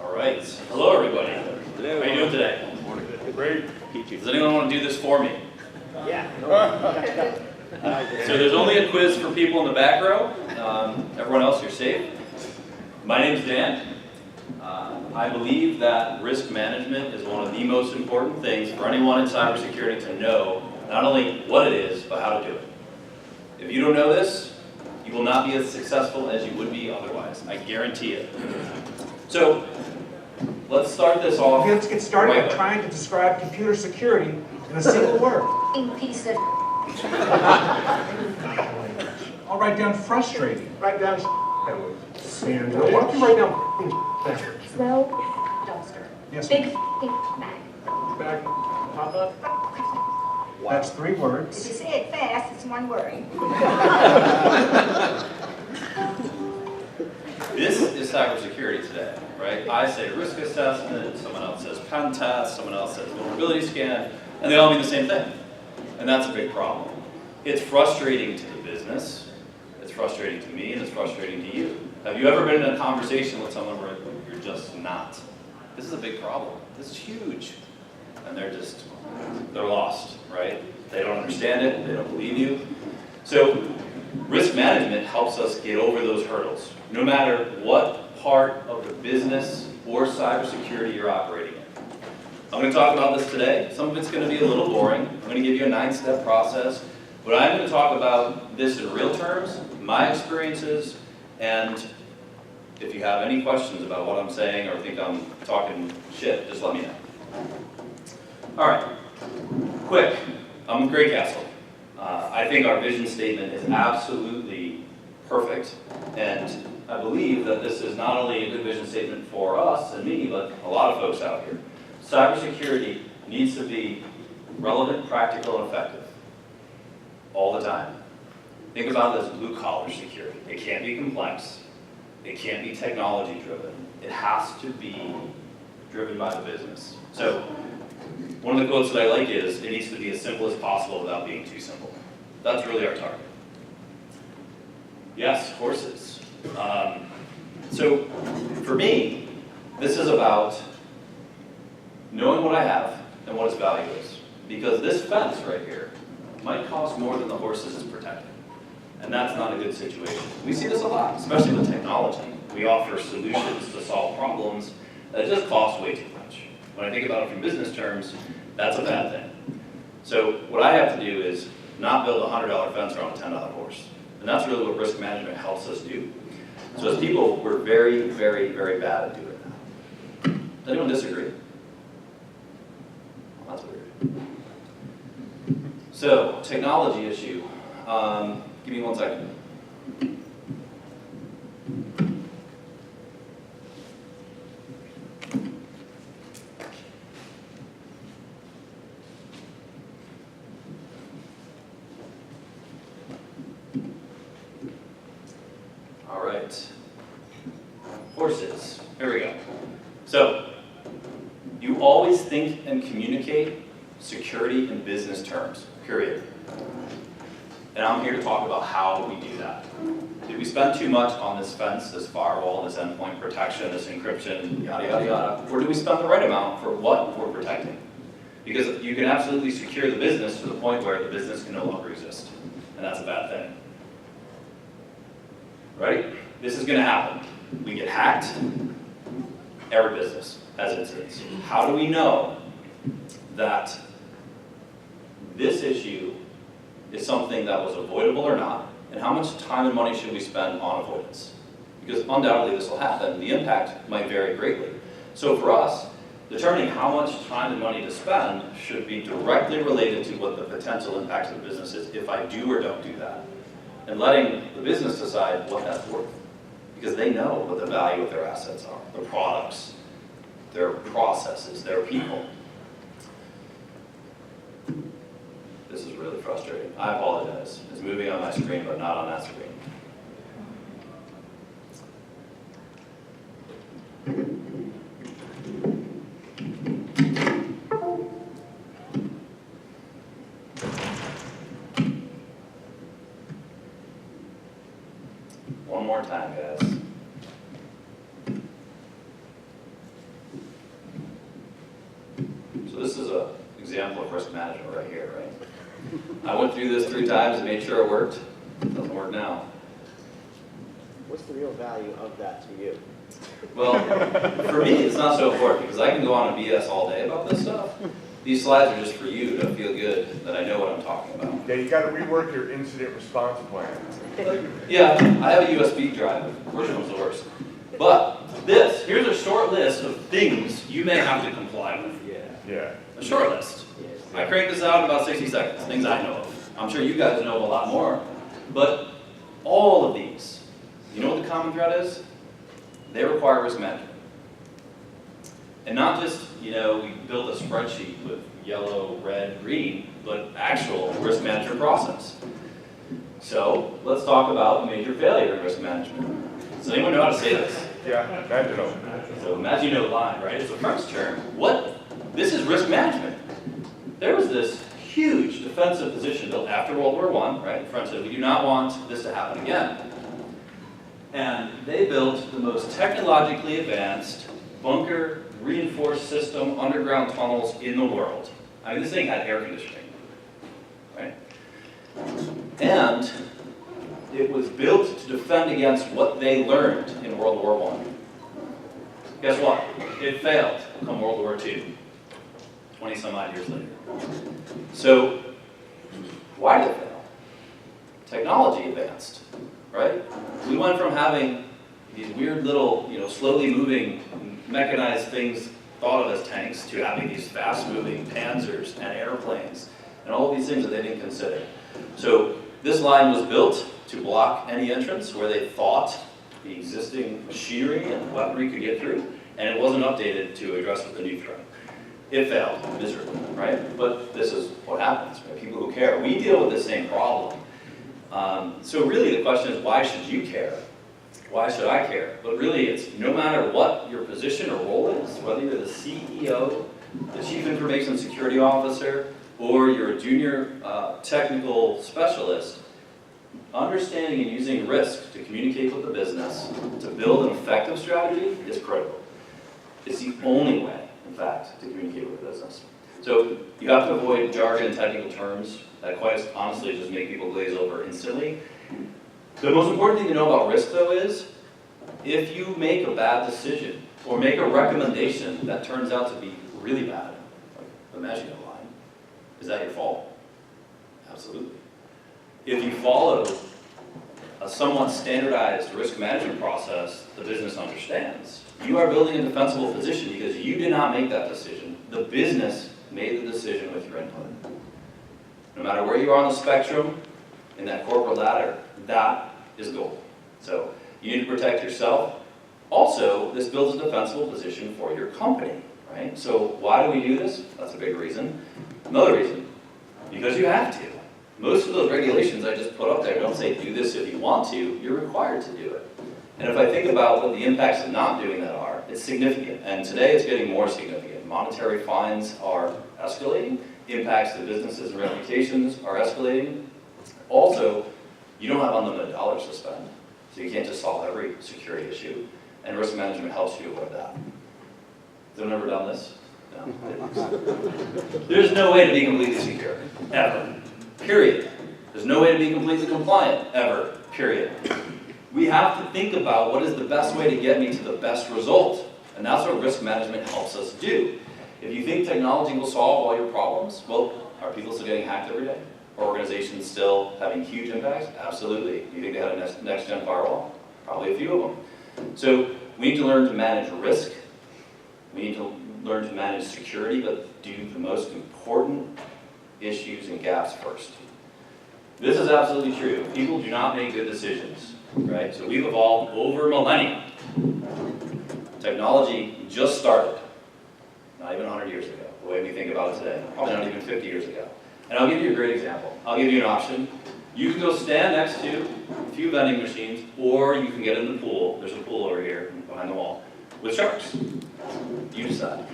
All right. Hello, everybody. Hello. How are you doing today? Morning. Great. Does anyone want to do this for me? Yeah. So there's only a quiz for people in the back row. Everyone else, you're safe. My name's Dan. I believe that risk management is one of the most important things for anyone in cybersecurity to know, not only what it is, but how to do it. If you don't know this, you will not be as successful as you would be otherwise. I guarantee it. So let's start this off. Let's get started by trying to describe computer security in a single word. Piece of I'll write down frustrating. Write down And why don't you write down slow dumpster. Yes, Big ma'am. bag. back pop up? That's 3 If words. you say it fast, it's one word. This is cybersecurity today, right? I say risk assessment, someone else says pen test, someone else says vulnerability scan, and they all mean the same thing. And that's a big problem. It's frustrating to the business, it's frustrating to me, and it's frustrating to you. Have you ever been in a conversation with someone where you're just not? This is a big problem. This is huge. And they're lost, right? They don't understand it, they don't believe you. So risk management helps us get over those hurdles, no matter what part of the business or cybersecurity you're operating in. I'm going to talk about this today. Some of it's going to be a little boring. I'm going to give you a 9-step process, but I'm going to talk about this in real terms, my experiences, and if you have any questions about what I'm saying or think I'm talking shit, just let me know. All right, quick. I'm with Grey Castle. I think our vision statement is absolutely perfect, and I believe that this is not only a good vision statement for us and me, but a lot of folks out here. Cybersecurity needs to be relevant, practical, and effective all the time. Think about it as blue-collar security. It can't be complex. It can't be technology-driven. It has to be driven by the business. So one of the quotes that I like is, it needs to be as simple as possible without being too simple. That's really our target. Yes, horses. So for me, this is about knowing what I have and what its value is. Because this fence right here might cost more than the horses it's protecting. And that's not a good situation. We see this a lot, especially with technology. We offer solutions to solve problems that just cost way too much. When I think about it from business terms, that's a bad thing. So what I have to do is not build a $100 fence around a $10 horse. And that's really what risk management helps us do. So as people, we're very, very, very bad at doing that. Does anyone disagree? Well, that's weird. So, technology issue. Give me 1 second. All right. Horses. Here we go. So, you always think and communicate security in business terms, period. And I'm here to talk about how we do that. Did we spend too much on this fence, this firewall, this endpoint protection, this encryption, yada, yada, yada? Or do we spend the right amount for what we're protecting? Because you can absolutely secure the business to the point where the business can no longer exist. And that's a bad thing. Right? This is going to happen. We get hacked. Every business has incidents. How do we know that this issue is something that was avoidable or not, and how much time and money should we spend on avoidance? Because undoubtedly this will happen. The impact might vary greatly. So for us, determining how much time and money to spend should be directly related to what the potential impact of the business is if I do or don't do that. And letting the business decide what that's worth. Because they know what the value of their assets are, their products, their processes, their people. This is really frustrating. I apologize. It's moving on my screen, but not on that screen. One more time, guys. So this is an example of risk management right here, right? I went through this 3 times and made sure it worked. It doesn't work now. What's the real value of that to you? Well, for me, it's not so important because I can go on and BS all day about this stuff. These slides are just for you to feel good that I know what I'm talking about. Yeah, you gotta rework your incident response plan. Yeah, I have a USB drive. Which one's the worst? But here's a short list of things you may have to comply with. Yeah. A short list. I cranked this out in about 60 seconds, things I know of. I'm sure you guys know of a lot more. But all of these, you know what the common thread is? They require risk management. And not just, we built a spreadsheet with yellow, red, green, but actual risk management process. So let's talk about major failure in risk management. Does anyone know how to say this? Yeah, imagine. So imagine no line, right? It's a French term. This is risk management. There was this huge defensive position built after World War I, right? The French said, we do not want this to happen again. And they built the most technologically advanced bunker reinforced system underground tunnels in the world. I mean, this thing had air conditioning, right? And it was built to defend against what they learned in World War I. Guess what? It failed come World War II, 20 some odd years later. So, why did it fail? Technology advanced, right? We went from having these weird little, slowly moving mechanized things thought of as tanks to having these fast-moving panzers and airplanes and all of these things that they didn't consider. So this line was built to block any entrance where they thought the existing machinery and weaponry could get through, and it wasn't updated to address the new threat. It failed miserably, right? But this is what happens, right? People who care. We deal with the same problem. So really the question is, why should you care? Why should I care? But really it's no matter what your position or role is, whether you're the CEO, the Chief Information Security Officer, or you're a junior technical specialist, understanding and using risk to communicate with the business, to build an effective strategy is critical. It's the only way, in fact, to communicate with the business. So you have to avoid jargon and technical terms that quite honestly just make people glaze over instantly. The most important thing to know about risk, though, is if you make a bad decision or make a recommendation that turns out to be really bad, like imagine a line, is that your fault? Absolutely. If you follow a somewhat standardized risk management process the business understands, you are building a defensible position because you did not make that decision. The business made the decision with your input. No matter where you are on the spectrum, in that corporate ladder, that is gold. So you need to protect yourself. Also, this builds a defensible position for your company, right? So why do we do this? That's a big reason. Another reason, because you have to. Most of those regulations I just put up there don't say do this if you want to, you're required to do it. And if I think about what the impacts of not doing that are, it's significant. And today it's getting more significant. Monetary fines are escalating, impacts to businesses and reputations are escalating. Also, you don't have unlimited dollars to spend, so you can't just solve every security issue, and risk management helps you avoid that. Has anyone ever done this? No. There's no way to be completely secure, ever, period. There's no way to be completely compliant, ever, period. We have to think about what is the best way to get me to the best result, and that's what risk management helps us do. If you think technology will solve all your problems, well, are people still getting hacked every day? Are organizations still having huge impacts? Absolutely. Do you think they had a next-gen firewall? Probably a few of them. So we need to learn to manage risk. We need to learn to manage security, but do the most important issues and gaps first. This is absolutely true. People do not make good decisions, right? So we've evolved over millennia. Technology just started, not even 100 years ago, the way we think about it today. Probably not even 50 years ago. And I'll give you a great example. I'll give you an option. You can go stand next to a few vending machines, or you can get in the pool. There's a pool over here behind the wall with sharks. You decide.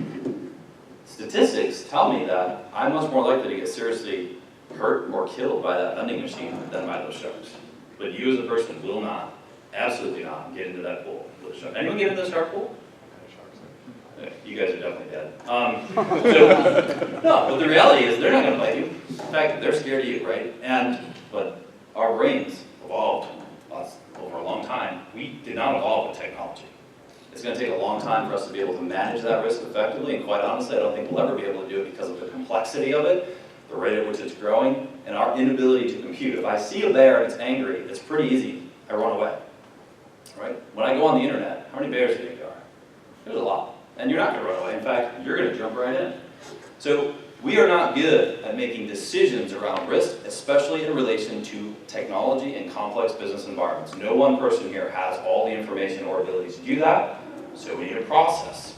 Statistics tell me that I'm much more likely to get seriously hurt or killed by that vending machine than by those sharks. But you as a person will not, absolutely not, get into that pool with a shark. Anyone get into the shark pool? You You guys are definitely dead. No, but the reality is they're not going to bite you. In fact, they're scared of you, right? But our brains evolved over a long time. We did not evolve with technology. It's going to take a long time for us to be able to manage that risk effectively, and quite honestly, I don't think we'll ever be able to do it because of the complexity of it, the rate at which it's growing, and our inability to compute. If I see a bear and it's angry, it's pretty easy. I run away, right? When I go on the internet, how many bears do you think there are? There's a lot. And you're not going to run away. In fact, you're going to jump right in. So we are not good at making decisions around risk, especially in relation to technology and complex business environments. No one person here has all the information or ability to do that, so we need a process.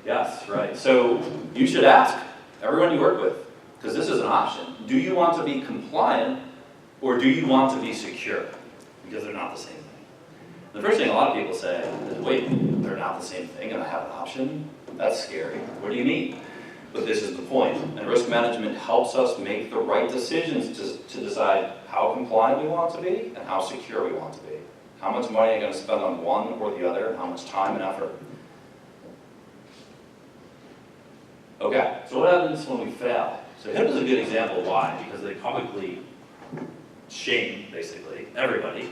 Yes, right. So you should ask everyone you work with, because this is an option. Do you want to be compliant, or do you want to be secure? Because they're not the same thing. The first thing a lot of people say is, wait, they're not the same thing and I have an option? That's scary. What do you mean? But this is the point. And risk management helps us make the right decisions to decide how compliant we want to be and how secure we want to be. How much money are you going to spend on one or the other, and how much time and effort. Okay, so what happens when we fail? So HIPAA is a good example of why, because they publicly shame, basically, everybody.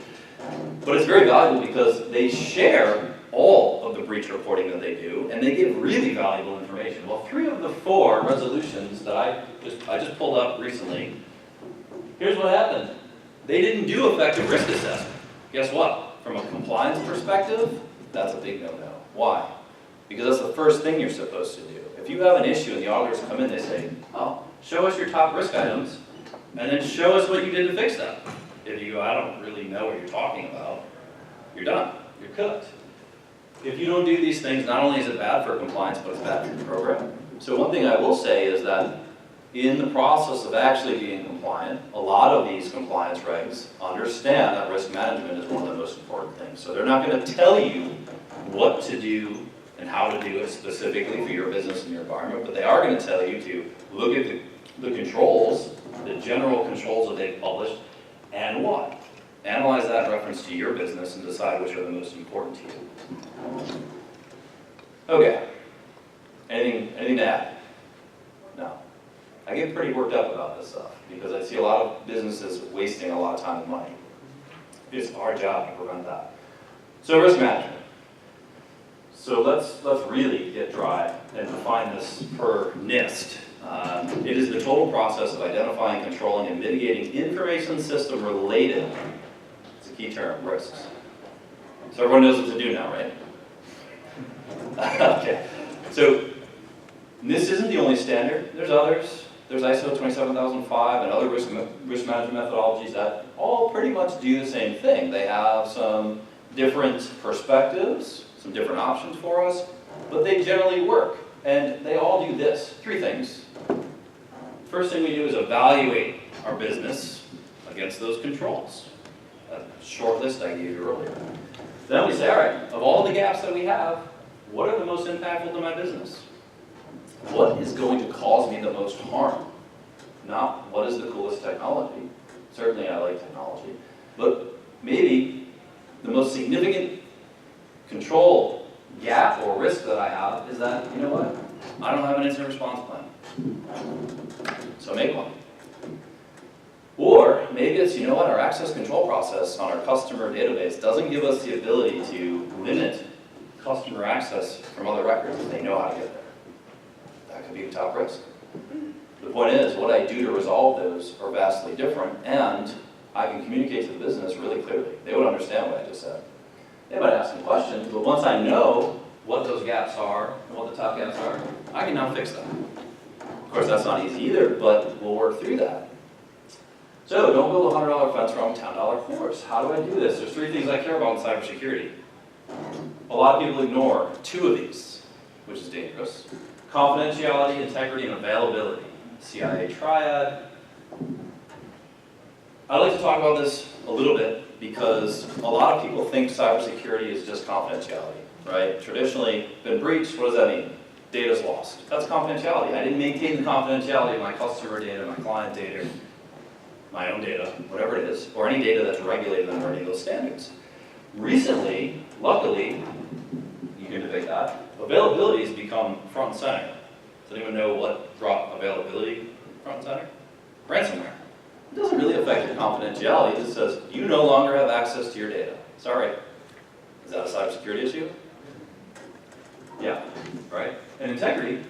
But it's very valuable because they share all of the breach reporting that they do, and they give really valuable information. Well, 3 of the 4 resolutions that I just pulled up recently, here's what happened. They didn't do effective risk assessment. Guess what? From a compliance perspective, that's a big no-no. Why? Because that's the first thing you're supposed to do. If you have an issue and the auditors come in, they say, oh, show us your top risk items, and then show us what you did to fix them. If you go, I don't really know what you're talking about, you're done. You're cooked. If you don't do these things, not only is it bad for compliance, but it's bad for your program. So one thing I will say is that in the process of actually being compliant, a lot of these compliance regs understand that risk management is one of the most important things. So they're not going to tell you what to do and how to do it specifically for your business and your environment, but they are going to tell you to look at the controls, the general controls that they've published, and what? Analyze that in reference to your business and decide which are the most important to you. Okay. Anything to add? No. I get pretty worked up about this stuff because I see a lot of businesses wasting a lot of time and money. It's our job to prevent that. So risk management. So let's really get dry and define this per NIST. It is the total process of identifying, controlling, and mitigating information system related, it's a key term, risks. So everyone knows what to do now, right? Okay. So NIST isn't the only standard. There's others. There's ISO 27005 and other risk management methodologies that all pretty much do the same thing. They have some different perspectives, some different options for us, but they generally work. And they all do this, 3 things. First thing we do is evaluate our business against those controls. That short list I gave you earlier. Then we say, all right, of all the gaps that we have, what are the most impactful to my business? What is going to cause me the most harm? Not what is the coolest technology. Certainly I like technology. But maybe the most significant control gap or risk that I have is that, you know what? I don't have an incident response plan. So make one. Or maybe it's, you know what, our access control process on our customer database doesn't give us the ability to limit customer access from other records if they know how to get there. That could be the top risk. The point is, what I do to resolve those are vastly different, and I can communicate to the business really clearly. They would understand what I just said. They might ask some questions, but once I know what those gaps are and what the top gaps are, I can now fix them. Of course, that's not easy either, but we'll work through that. So don't build a $100 fence around a $10 horse. How do I do this? There's 3 things I care about in cybersecurity. A lot of people ignore 2 of these, which is dangerous. Confidentiality, integrity, and availability. CIA triad. I'd like to talk about this a little bit because a lot of people think cybersecurity is just confidentiality, right? Traditionally, been breached, what does that mean? Data's lost. That's confidentiality. I didn't maintain the confidentiality of my customer data, my client data, my own data, whatever it is, or any data that's regulated under any of those standards. Recently, luckily, you can debate that, Availability has become front and center. Does anyone know what brought availability front and center? Ransomware. It doesn't really affect your confidentiality. It just says you no longer have access to your data. Sorry. Is that a cybersecurity issue? Yeah, right? And integrity,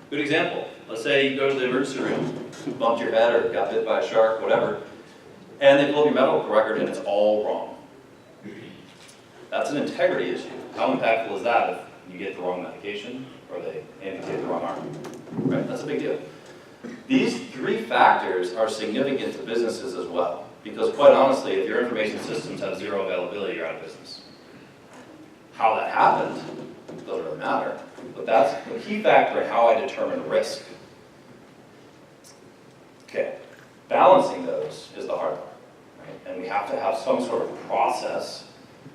good example. Let's say you go to the emergency room, bumped your head or got bit by a shark, whatever, and they pull up your medical record and it's all wrong. That's an integrity issue. How impactful is that if you get the wrong medication or they amputate the wrong arm? Right? That's a big deal. These three factors are significant to businesses as well, because quite honestly, if your information systems have zero availability, you're out of business. How that happened doesn't really matter, but that's the key factor in how I determine risk. Okay, balancing those is the hard part, right? And we have to have some sort of process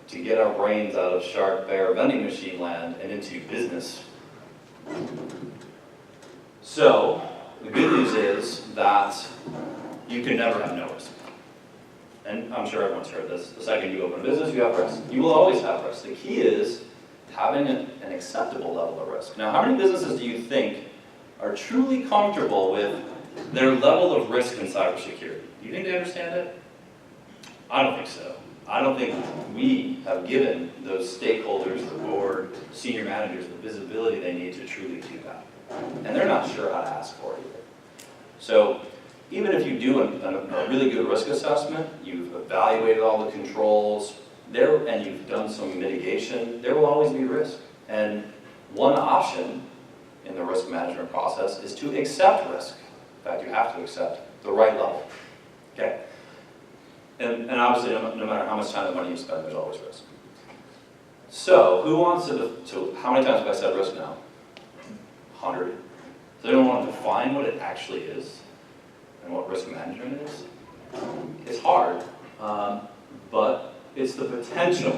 to get our brains out of shark, bear, vending machine land and into business. So, the good news is that you can never have no risk. And I'm sure everyone's heard this. The second you open a business, you have risk. You will always have risk. The key is having an acceptable level of risk. Now, how many businesses do you think are truly comfortable with their level of risk in cybersecurity? Do you think they understand it? I don't think so. I don't think we have given those stakeholders, the board, senior managers, the visibility they need to truly do that. And they're not sure how to ask for it either. So even if you do a really good risk assessment, you've evaluated all the controls, and you've done some mitigation, there will always be risk. And one option in the risk management process is to accept risk. In fact, you have to accept the right level. Okay? And obviously, no matter how much time and money you spend, there's always risk. So, who wants to how many times have I said risk now? 100. Does anyone want to define what it actually is and what risk management is? It's hard, but it's the potential.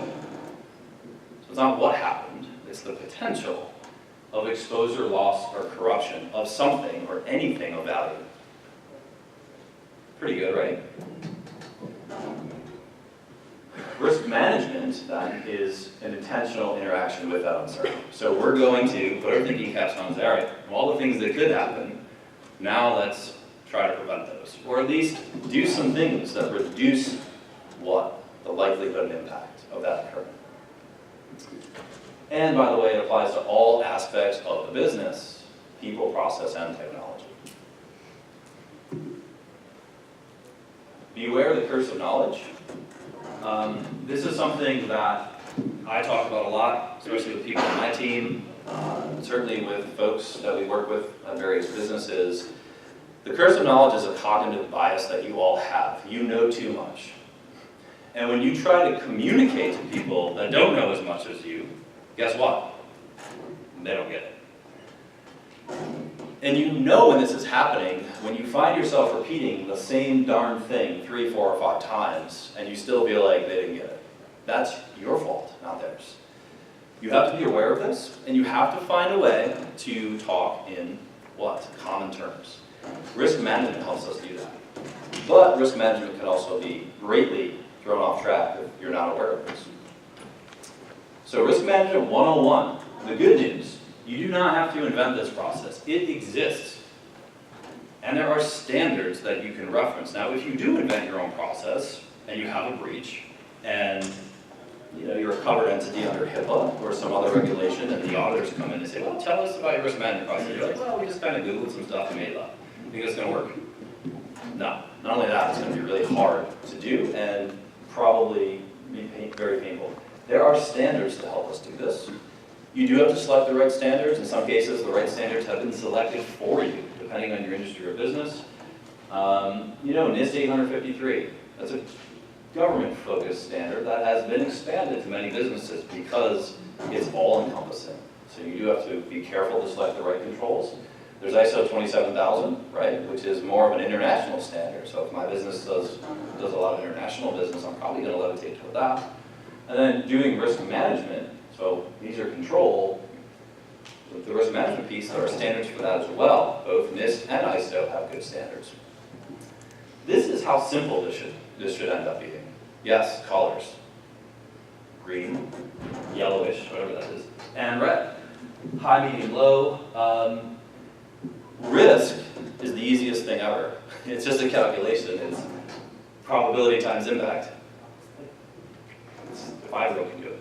So it's not what happened, it's the potential of exposure, loss, or corruption of something or anything of value. Pretty good, right? Risk management, then, is an intentional interaction with that uncertainty. So we're going to put our thinking caps on and say, all right, all the things that could happen, now let's try to prevent those. Or at least do some things that reduce what? The likelihood and impact of that occurring. And by the way, it applies to all aspects of the business, people, process, and technology. Beware of the curse of knowledge. This is something that I talk about a lot, especially with people on my team, certainly with folks that we work with at various businesses. The curse of knowledge is a cognitive bias that you all have. You know too much. And when you try to communicate to people that don't know as much as you, guess what? They don't get it. And you know when this is happening, when you find yourself repeating the same darn thing 3, 4, or 5 times, and you still feel like they didn't get it. That's your fault, not theirs. You have to be aware of this, and you have to find a way to talk in what? Common terms. Risk management helps us do that. But risk management can also be greatly thrown off track if you're not aware of this. So risk management 101, the good news, you do not have to invent this process. It exists. And there are standards that you can reference. Now, if you do invent your own process and you have a breach and you're a covered entity under HIPAA or some other regulation and the auditors come in and say, well, tell us about your risk management process. You're like, well, we just kind of Googled some stuff and made it up. You think it's going to work? No. Not only that, it's going to be really hard to do and probably be very painful. There are standards to help us do this. You do have to select the right standards. In some cases, the right standards have been selected for you, depending on your industry or business. NIST 853, that's a government-focused standard that has been expanded to many businesses because it's all-encompassing. So you do have to be careful to select the right controls. There's ISO 27000, right, which is more of an international standard. So if my business does a lot of international business, I'm probably going to levitate toward that. And then doing risk management. So these are control. With the risk management piece, there are standards for that as well. Both NIST and ISO have good standards. This is how simple this should end up being. Yes, colors. Green, yellowish, whatever that is. and red. High, medium, low. Risk is the easiest thing ever. It's just a calculation. It's probability times impact. If I can do it.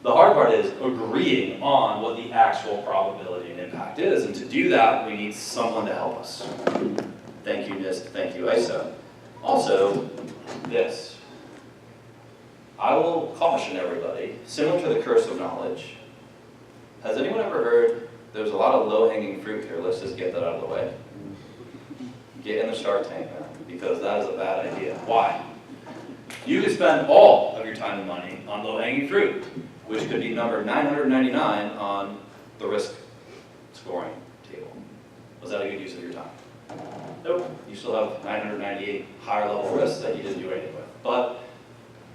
The hard part is agreeing on what the actual probability and impact is, and to do that, we need someone to help us. Thank you, NIST. Thank you, ISO. Also, this. I will caution everybody, similar to the curse of knowledge. Has anyone ever heard there's a lot of low-hanging fruit here? Let's just get that out of the way. Get in the Shark Tank now, because that is a bad idea. Why? You could spend all of your time and money on low-hanging fruit, which could be number 999 on the risk scoring table. Was that a good use of your time? Nope. You still have 998 higher level risks that you didn't do anything with. But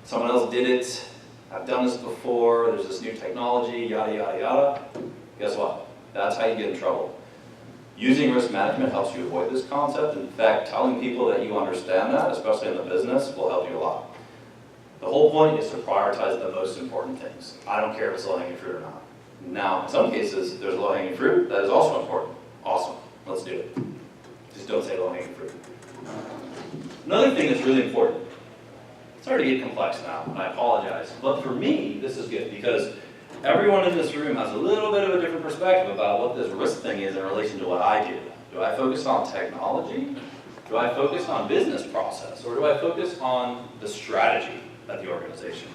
someone else did it. I've done this before. There's this new technology, yada, yada, yada. Guess what? That's how you get in trouble. Using risk management helps you avoid this concept. In fact, telling people that you understand that, especially in the business, will help you a lot. The whole point is to prioritize the most important things. I don't care if it's low-hanging fruit or not. Now, in some cases, there's low-hanging fruit that is also important. Awesome. Let's do it. Just don't say low-hanging fruit. Another thing that's really important. It's starting to get complex now, and I apologize. But for me, this is good because everyone in this room has a little bit of a different perspective about what this risk thing is in relation to what I do. Do I focus on technology? Do I focus on business process? Or do I focus on the strategy at the organization?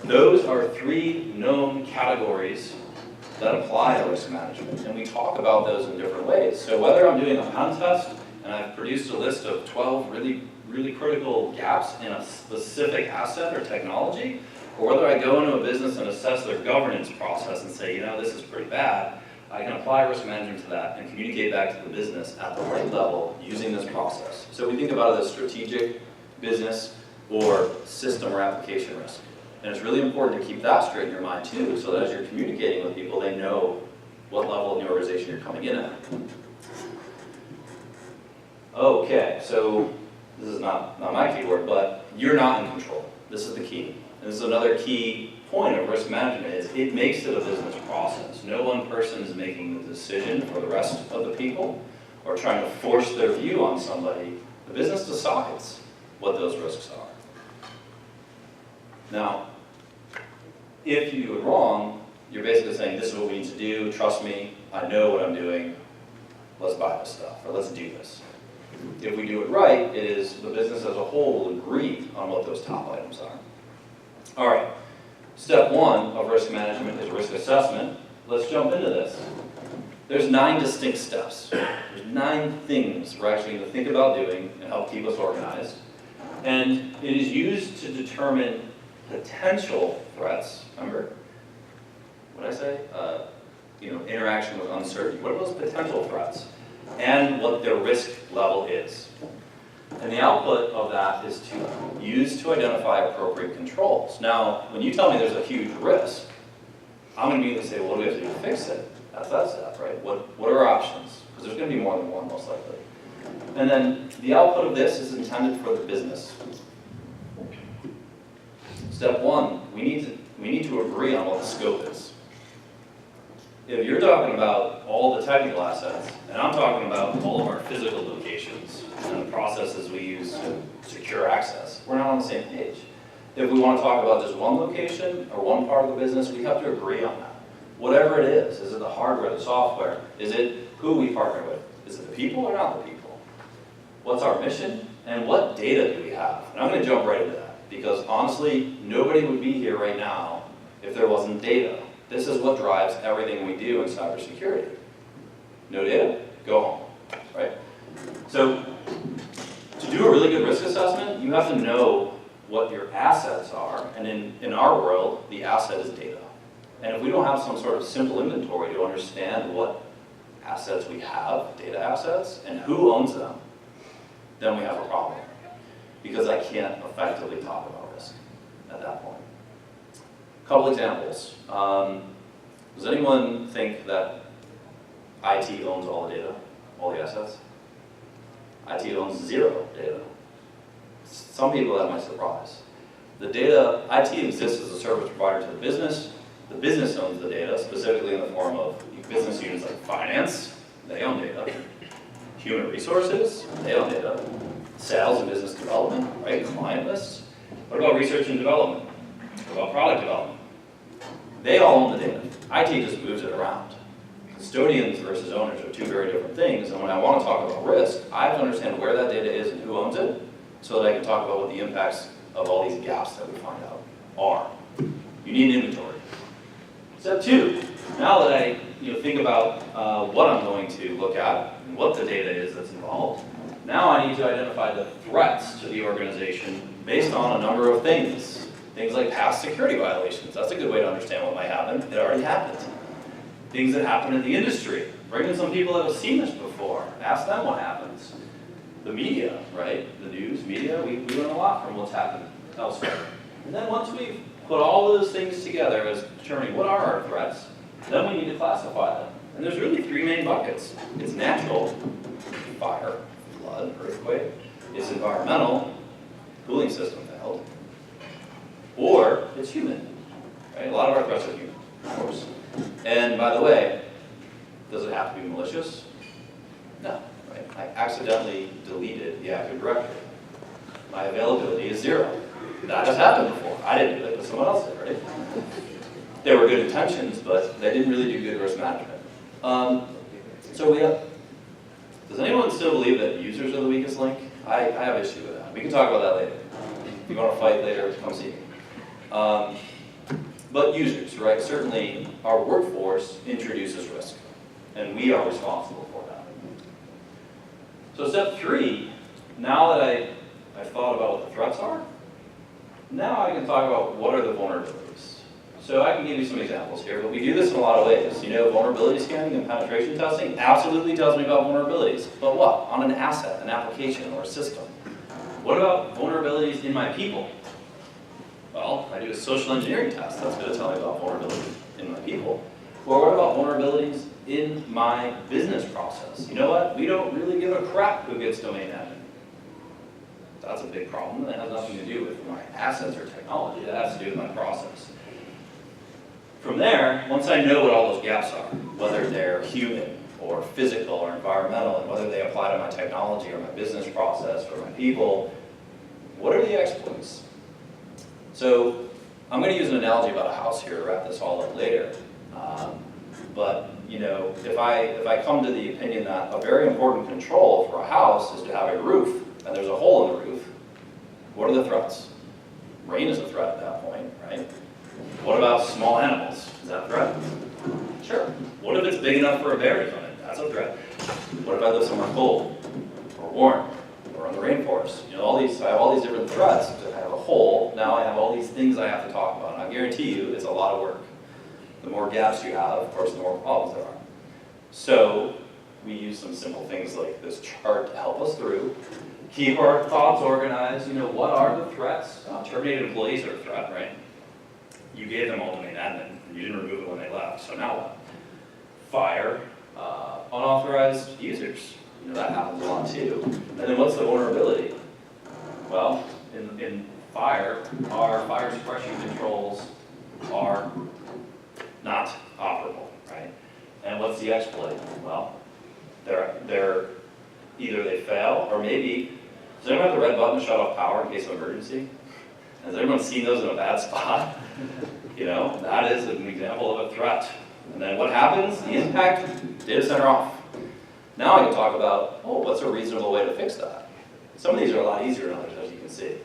Those are three known categories that apply to risk management, and we talk about those in different ways. So whether I'm doing a pen test and I've produced a list of 12 really critical gaps in a specific asset or technology, or whether I go into a business and assess their governance process and say, this is pretty bad, I can apply risk management to that and communicate back to the business at the right level using this process. So we think about it as strategic, business, or system or application risk. And it's really important to keep that straight in your mind too, so that as you're communicating with people, they know what level in the organization you're coming in at. Okay, so this is not my keyword, but you're not in control. This is the key. And this is another key point of risk management is it makes it a business process. No one person is making the decision for the rest of the people or trying to force their view on somebody. The business decides what those risks are. Now, if you do it wrong, you're basically saying, this is what we need to do, trust me, I know what I'm doing, let's buy this stuff, or let's do this. If we do it right, it is the business as a whole will agree on what those top items are. All right, step one of risk management is risk assessment. Let's jump into this. There's 9 distinct steps. There's 9 things we're actually going to think about doing and help keep us organized. And it is used to determine potential threats. Remember, what did I say? Interaction with uncertainty. What are those potential threats? And what their risk level is. And the output of that is to use to identify appropriate controls. Now, when you tell me there's a huge risk, I'm going to immediately say, well, what do we have to do to fix it? That's that step, right? What are our options? Because there's going to be more than one, most likely. And then the output of this is intended for the business. Step one, we need to agree on what the scope is. If you're talking about all the technical assets, and I'm talking about all of our physical locations and the processes we use to secure access, we're not on the same page. If we want to talk about just one location or one part of the business, we have to agree on that. Whatever it is it the hardware, the software? Is it who we partner with? Is it the people or not the people? What's our mission? And what data do we have? And I'm going to jump right into that, because honestly, nobody would be here right now if there wasn't data. This is what drives everything we do in cybersecurity. No data? Go home, right? So, to do a really good risk assessment, you have to know what your assets are, and in our world, the asset is data. And if we don't have some sort of simple inventory to understand what assets we have, data assets, and who owns them, then we have a problem. Because I can't effectively talk about risk at that point. A couple examples. Does anyone think that IT owns all the data, all the assets? IT owns 0 data. Some people that might surprise. The data, IT exists as a service provider to the business. The business owns the data, specifically in the form of business units like finance, they own data. Human resources, they own data. Sales and business development, right, client lists. What about research and development? What about product development? They all own the data. IT just moves it around. Custodians versus owners are two very different things, and when I want to talk about risk, I have to understand where that data is and who owns it, so that I can talk about what the impacts of all these gaps that we find out are. You need inventory. Step two, now that I think about what I'm going to look at and what the data is that's involved, now I need to identify the threats to the organization based on a number of things. Things like past security violations. That's a good way to understand what might happen. It already happened. Things that happen in the industry. Bring in some people that have seen this before. Ask them what happens. The media, right? The news, media, we learn a lot from what's happened elsewhere. And then once we've put all those things together as determining what are our threats, then we need to classify them. And there's really three main buckets. It's natural, fire, flood, earthquake. It's environmental, cooling system failed. Or it's human, right? A lot of our threats are human, of course. And by the way, does it have to be malicious? No, right? I accidentally deleted the Active Directory. My availability is 0. That has happened before. I didn't do it, but someone else did, right? There were good intentions, but they didn't really do good risk management. So we have, does anyone still believe that users are the weakest link? I have issue with that. We can talk about that later. If you want to fight later, come see me. But users, right? Certainly our workforce introduces risk, and we are responsible for that. So step 3, now that I've thought about what the threats are, now I can talk about what are the vulnerabilities. So I can give you some examples here, but we do this in a lot of ways. Vulnerability scanning and penetration testing absolutely tells me about vulnerabilities. But what? On an asset, an application, or a system. What about vulnerabilities in my people? Well, I do a social engineering test. That's going to tell me about vulnerabilities in my people. Or what about vulnerabilities in my business process? You know what? We don't really give a crap who gets domain admin. That's a big problem. That has nothing to do with my assets or technology. That has to do with my process. From there, once I know what all those gaps are, whether they're human or physical or environmental, and whether they apply to my technology or my business process or my people, what are the exploits? So I'm going to use an analogy about a house here to wrap this all up later. But if I come to the opinion that a very important control for a house is to have a roof, and there's a hole in the roof, what are the threats? Rain is a threat at that point, right? What about small animals? Is that a threat? Sure. What if it's big enough for a bear to come in? That's a threat. What if I live somewhere cold or warm or in the rainforest? I have all these different threats. I have a hole. Now I have all these things I have to talk about. And I guarantee you it's a lot of work. The more gaps you have, of course, the more problems there are. So we use some simple things like this chart to help us through. Keep our thoughts organized. What are the threats? Terminated employees are a threat, right? You gave them all domain admin. You didn't remove it when they left. So now what? Fire, unauthorized users. That happens a lot too. And then what's the vulnerability? Well, in fire, our fire suppression controls are not operable, right? And what's the exploit? Well, they're either they fail, or maybe, does anyone have the red button to shut off power in case of emergency? Has anyone seen those in a bad spot? That is an example of a threat. And then what happens? The impact, data center off. Now I can talk about, what's a reasonable way to fix that? Some of these are a lot easier than others, as you can see.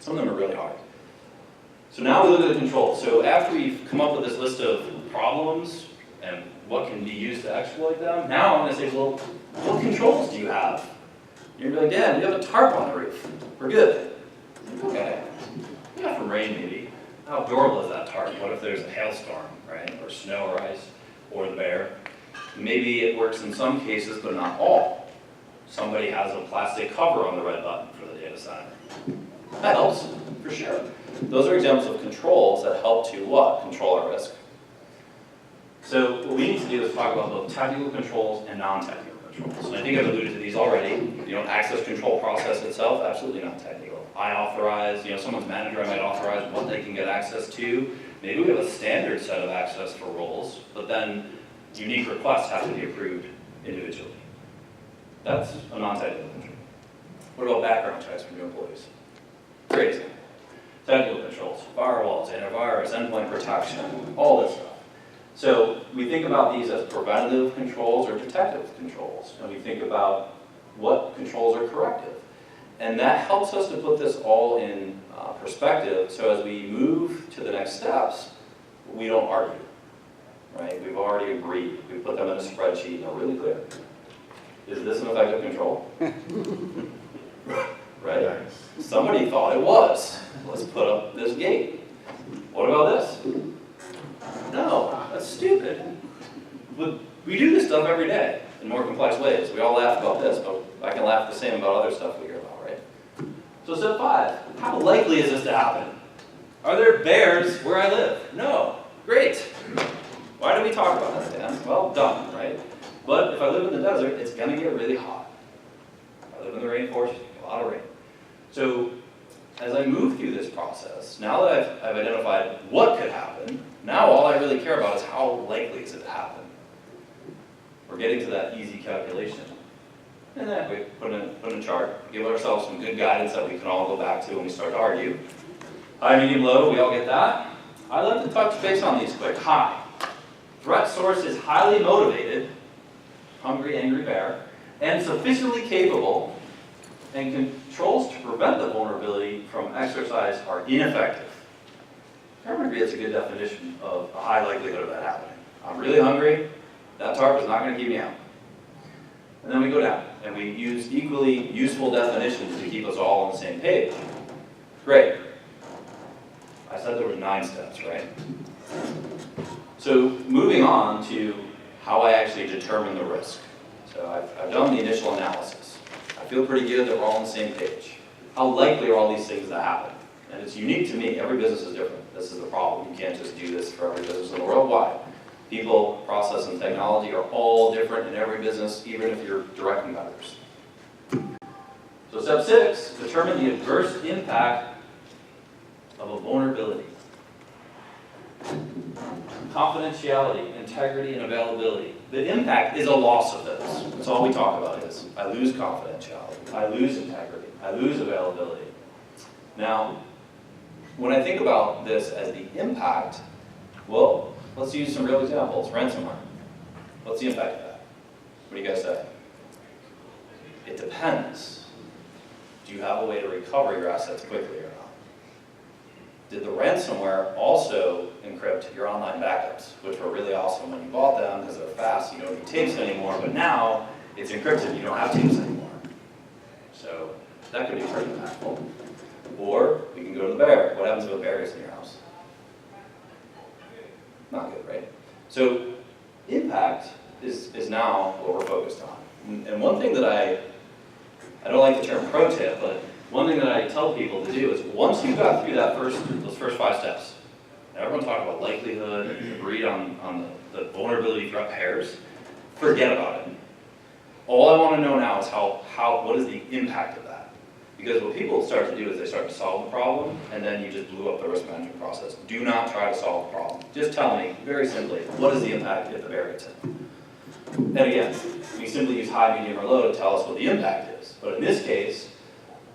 Some of them are really hard. So now we look at the controls. So after we've come up with this list of problems and what can be used to exploit them, now I'm going to say, well, what controls do you have? You're going to be like, Dan, you have a tarp on the roof. We're good. Okay. Yeah, from rain maybe. How durable is that tarp? What if there's a hailstorm, right? Or snow or ice, or the bear? Maybe it works in some cases, but not all. Somebody has a plastic cover on the red button for the data center. That helps, for sure. Those are examples of controls that help to what? Control our risk. So what we need to do is talk about both technical controls and non-technical controls. And I think I've alluded to these already. Access control process itself, absolutely not technical. I authorize, someone's manager, I might authorize what they can get access to. Maybe we have a standard set of access for roles, but then unique requests have to be approved individually. That's a non-technical control. What about background checks for new employees? Crazy. Technical controls, firewalls, antivirus, endpoint protection, all this stuff. So we think about these as preventative controls or detective controls, and we think about what controls are corrective. And that helps us to put this all in perspective, so as we move to the next steps, we don't argue, right? We've already agreed. We put them in a spreadsheet, and they're really clear. Is this an effective control? Right? Nice. Somebody thought it was. Let's put up this gate. What about this? No, that's stupid. But we do this stuff every day in more complex ways. We all laugh about this, but I can laugh the same about other stuff we hear about, right? So step 5, how likely is this to happen? Are there bears where I live? No. Great. Why do we talk about that, Dan? Well, dumb, right? But if I live in the desert, it's gonna get really hot. If I live in the rainforest, a lot of rain. So as I move through this process, now that I've identified what could happen, now all I really care about is how likely is it to happen. We're getting to that easy calculation. And then we put in a chart, give ourselves some good guidance that we can all go back to when we start to argue. High, medium, low, we all get that. I like to touch base on these quick. High. Threat source is highly motivated, hungry, angry bear, and sufficiently capable, and controls to prevent the vulnerability from exercise are ineffective. I agree that's a good definition of a high likelihood of that happening. I'm really hungry, that tarp is not going to keep me out. And then we go down, and we use equally useful definitions to keep us all on the same page. Great. I said there were 9 steps, right? So moving on to how I actually determine the risk. So I've done the initial analysis. I feel pretty good that we're all on the same page. How likely are all these things to happen? And it's unique to me. Every business is different. This is the problem. You can't just do this for every business in the world. Why? People, process, and technology are all different in every business, even if you're direct competitors. So step 6, determine the adverse impact of a vulnerability. Confidentiality, integrity, and availability. The impact is a loss of this. That's all we talk about is, I lose confidentiality, I lose integrity, I lose availability. Now, when I think about this as the impact, well, let's use some real examples. Ransomware. What's the impact of that? What do you guys say? It depends. Do you have a way to recover your assets quickly or not? Did the ransomware also encrypt your online backups, which were really awesome when you bought them because they're fast, you don't need tapes anymore, but now it's encrypted, you don't have tapes anymore. So that could be pretty impactful. Or we can go to the bear. What happens if a bear is in your house? Not good, right? So impact is now what we're focused on. And one thing that I don't like the term pro tip, but one thing that I tell people to do is once you've got through those first 5 steps, everyone talked about likelihood, agreed on the vulnerability threat pairs, forget about it. All I want to know now is what is the impact of that? Because what people start to do is they start to solve the problem, and then you just blew up the risk management process. Do not try to solve the problem. Just tell me, very simply, what is the impact if the bear gets in? And again, we simply use high, medium, or low to tell us what the impact is. But in this case,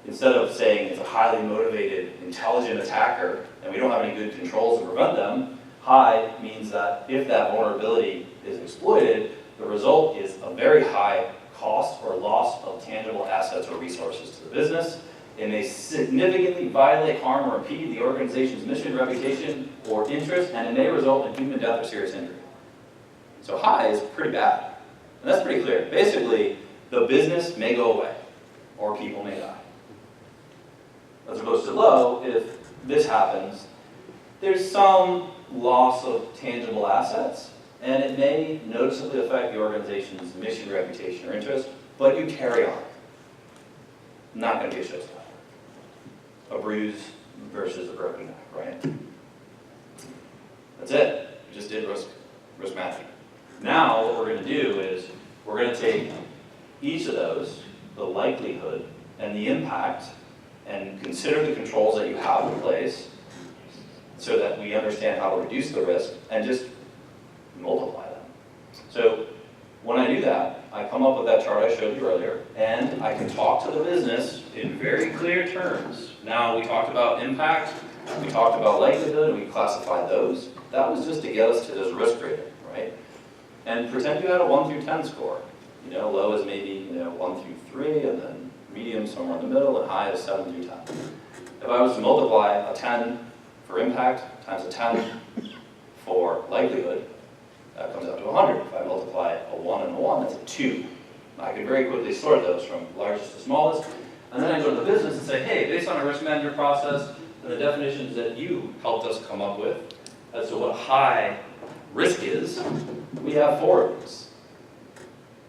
instead of saying it's a highly motivated, intelligent attacker, and we don't have any good controls to prevent them, high means that if that vulnerability is exploited, the result is a very high cost or loss of tangible assets or resources to the business. It may significantly violate, harm, or impede the organization's mission, reputation, or interest, and it may result in human death or serious injury. So high is pretty bad. And that's pretty clear. Basically, the business may go away, or people may die. As opposed to low, if this happens, there's some loss of tangible assets, and it may noticeably affect the organization's mission, reputation, or interest, but you carry on. Not going to be a showstopper. A bruise versus a broken neck, right? That's it. We just did risk management. Now what we're going to do is we're going to take each of those, the likelihood and the impact, and consider the controls that you have in place, so that we understand how to reduce the risk and just multiply them. So when I do that, I come up with that chart I showed you earlier, and I can talk to the business in very clear terms. Now, we talked about impact, we talked about likelihood, we classified those. That was just to get us to this risk rating, right? And pretend you had a 1 through 10 score. You know, low is maybe 1 through 3, and then medium somewhere in the middle, and high is 7 through 10. If I was to multiply a 10 for impact times a 10 for likelihood, that comes out to 100. If I multiply a 1 and a 1, that's a 2. I can very quickly sort those from largest to smallest, and then I go to the business and say, hey, based on a risk management process and the definitions that you helped us come up with as to what high risk is, we have 4 of these.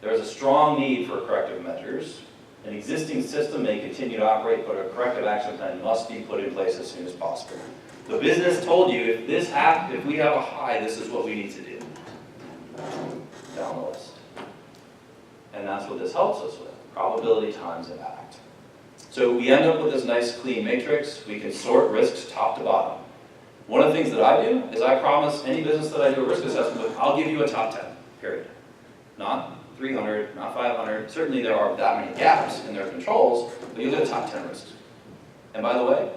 There's a strong need for corrective measures. An existing system may continue to operate, but a corrective action plan must be put in place as soon as possible. The business told you, if we have a high, this is what we need to do. Down the list. And that's what this helps us with, probability times impact. So we end up with this nice clean matrix. We can sort risks top to bottom. One of the things that I do is I promise any business that I do a risk assessment with, I'll give you a top 10, period. Not 300, not 500. Certainly there are that many gaps in their controls, but you'll get a top 10 risks. And by the way,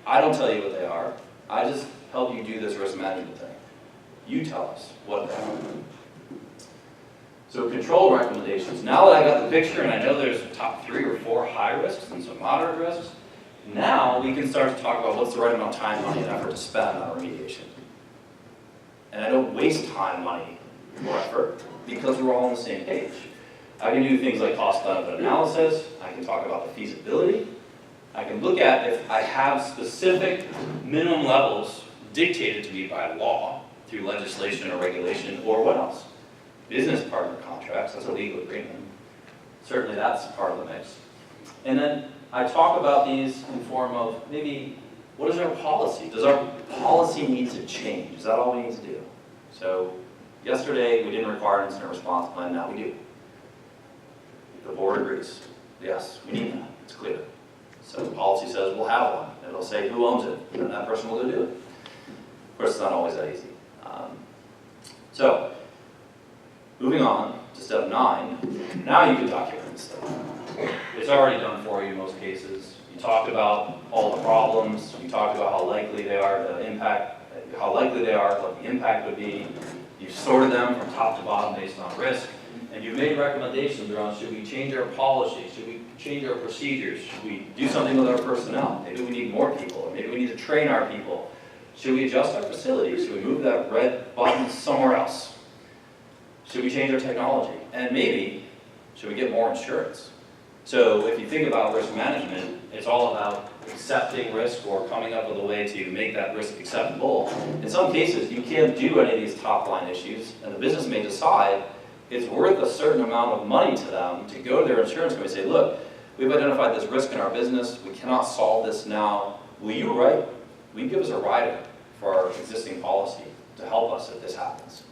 I don't tell you what they are. I just help you do this risk management thing. You tell us what they are. So control recommendations. Now that I got the picture and I know there's top 3 or 4 high risks and some moderate risks, now we can start to talk about what's the right amount of time, money, and effort to spend on remediation. And I don't waste time, money, or effort because we're all on the same page. I can do things like cost-benefit analysis. I can talk about the feasibility. I can look at if I have specific minimum levels dictated to me by law through legislation or regulation, or what else? Business partner contracts, that's a legal agreement. Certainly that's part of the mix. And then I talk about these in form of maybe, what is our policy? Does our policy need to change? Is that all we need to do? So yesterday we didn't require an incident response plan, now we do. The board agrees. Yes, we need that, it's clear. So the policy says we'll have one. It'll say who owns it, and that person will go do it. Of course, it's not always that easy. So, moving on to step 9, now you can document this stuff. It's already done for you in most cases. You talked about all the problems, you talked about how likely they are to impact, how likely they are, what the impact would be. You've sorted them from top to bottom based on risk, and you've made recommendations around should we change our policy, should we change our procedures, should we do something with our personnel, maybe we need more people, or maybe we need to train our people. Should we adjust our facilities? Should we move that red button somewhere else? Should we change our technology? And maybe, should we get more insurance? So if you think about risk management, it's all about accepting risk or coming up with a way to make that risk acceptable. In some cases, you can't do any of these top line issues, and the business may decide it's worth a certain amount of money to them to go to their insurance company and say, look, we've identified this risk in our business, we cannot solve this now. Will you write? Will you give us a rider for our existing policy to help us if this happens?